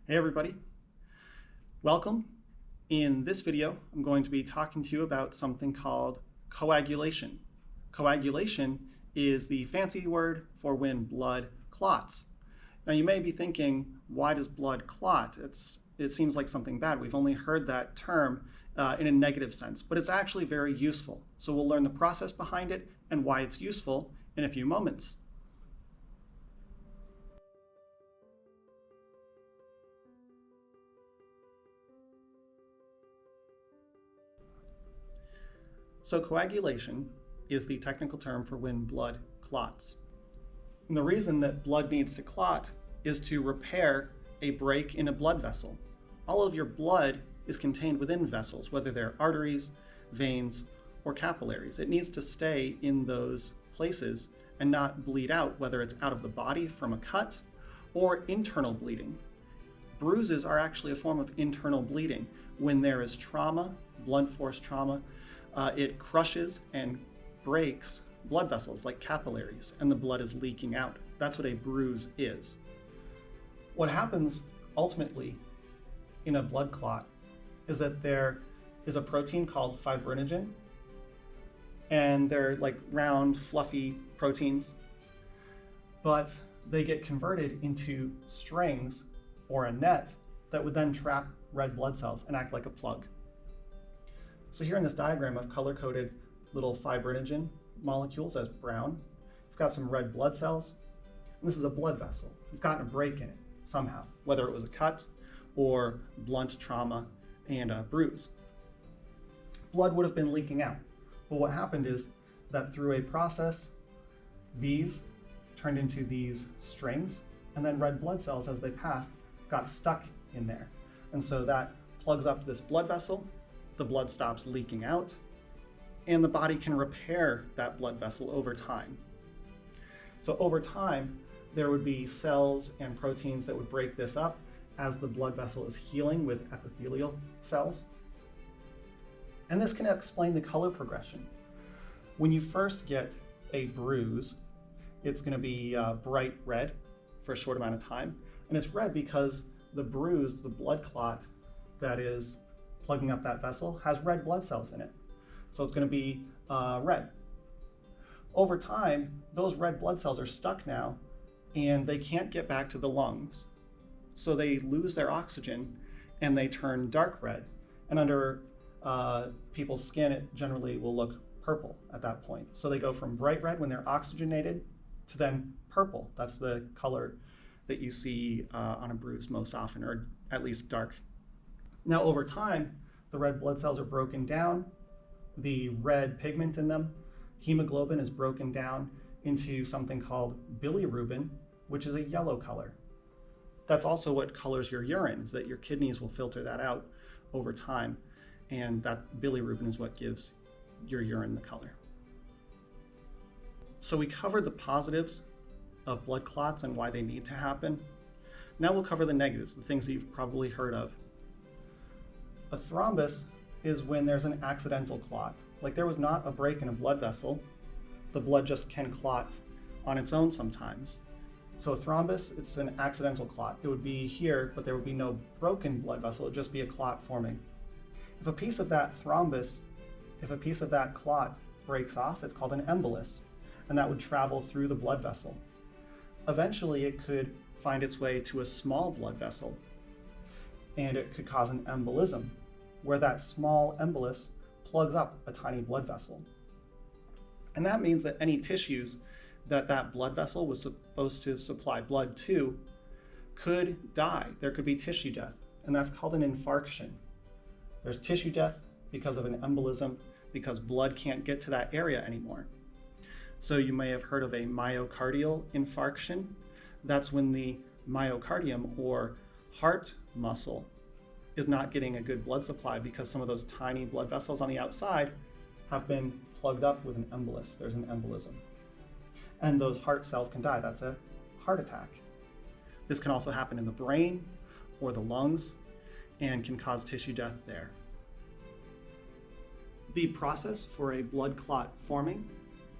Hey everybody, welcome. In this video, I'm going to be talking to you about something called coagulation. Coagulation is the fancy word for when blood clots. Now you may be thinking, why does blood clot? It seems like something bad. We've only heard that term in a negative sense, but it's actually very useful. So we'll learn the process behind it and why it's useful in a few moments. So coagulation is the technical term for when blood clots. And the reason that blood needs to clot is to repair a break in a blood vessel. All of your blood is contained within vessels, whether they're arteries, veins, or capillaries. It needs to stay in those places and not bleed out, whether it's out of the body from a cut or internal bleeding. Bruises are actually a form of internal bleeding. When there is trauma, blunt force trauma, it crushes and breaks blood vessels like capillaries, and the blood is leaking out. That's what a bruise is. What happens ultimately in a blood clot is that there is a protein called fibrinogen, and they're like round, fluffy proteins, but they get converted into strings or a net that would then trap red blood cells and act like a plug. So here in this diagram, I've color-coded little fibrinogen molecules as brown. We've got some red blood cells, and this is a blood vessel. It's gotten a break in it somehow, whether it was a cut or blunt trauma and a bruise. Blood would have been leaking out, but what happened is that through a process, these turned into these strings, and then red blood cells, as they passed, got stuck in there. And so that plugs up this blood vessel, the blood stops leaking out, and the body can repair that blood vessel over time. So over time, there would be cells and proteins that would break this up as the blood vessel is healing with epithelial cells. And this can explain the color progression. When you first get a bruise, it's going to be bright red for a short amount of time. And it's red because the bruise, the blood clot that is plugging up that vessel, has red blood cells in it. So it's going to be red. Over time, those red blood cells are stuck now, and they can't get back to the lungs. So they lose their oxygen, and they turn dark red. And under people's skin, it generally will look purple at that point. So they go from bright red when they're oxygenated to then purple. That's the color that you see on a bruise most often, or at least dark. Now over time, the red blood cells are broken down. The red pigment in them, hemoglobin, is broken down into something called bilirubin, which is a yellow color. That's also what colors your urine, is that your kidneys will filter that out over time, and that bilirubin is what gives your urine the color. So we covered the positives of blood clots and why they need to happen. Now we'll cover the negatives, the things that you've probably heard of. A thrombus is when there's an accidental clot. Like there was not a break in a blood vessel. The blood just can clot on its own sometimes. So a thrombus, it's an accidental clot. It would be here, but there would be no broken blood vessel. It would just be a clot forming. If a piece of that thrombus, if a piece of that clot breaks off, it's called an embolus, and that would travel through the blood vessel. Eventually, it could find its way to a small blood vessel, and it could cause an embolism, where that small embolus plugs up a tiny blood vessel. And that means that any tissues that that blood vessel was supposed to supply blood to could die. There could be tissue death, and that's called an infarction. There's tissue death because of an embolism, because blood can't get to that area anymore. So you may have heard of a myocardial infarction. That's when the myocardium, or heart muscle, is not getting a good blood supply because some of those tiny blood vessels on the outside have been plugged up with an embolus. There's an embolism. And those heart cells can die. That's a heart attack. This can also happen in the brain or the lungs and can cause tissue death there. The process for a blood clot forming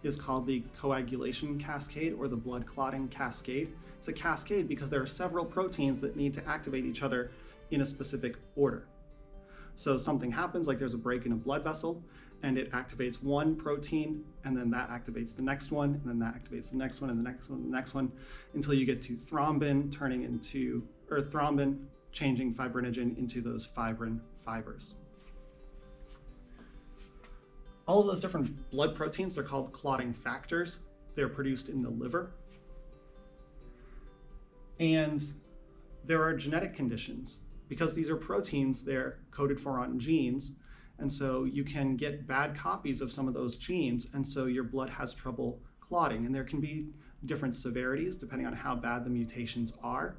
is called the coagulation cascade or the blood clotting cascade. It's a cascade because there are several proteins that need to activate each other in a specific order. So something happens, like there's a break in a blood vessel, and it activates one protein, and then that activates the next one, and then that activates the next one, and the next one, and the next one, until you get to thrombin changing fibrinogen into those fibrin fibers. All of those different blood proteins, they're called clotting factors. They're produced in the liver. And there are genetic conditions. Because these are proteins, they're coded for on genes. And so you can get bad copies of some of those genes, and so your blood has trouble clotting. And there can be different severities depending on how bad the mutations are.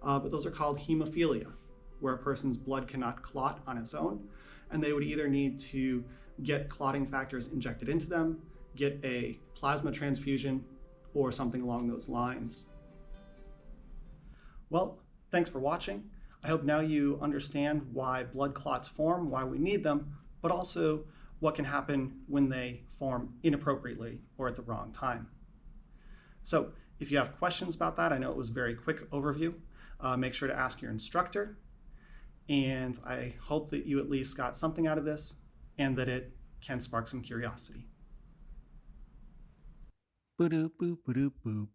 But those are called hemophilia, where a person's blood cannot clot on its own. And they would either need to get clotting factors injected into them, get a plasma transfusion, or something along those lines. Well, thanks for watching. I hope now you understand why blood clots form, why we need them, but also what can happen when they form inappropriately or at the wrong time. So if you have questions about that, I know it was a very quick overview, make sure to ask your instructor. And I hope that you at least got something out of this and that it can spark some curiosity. Boop, boop, boop, boop.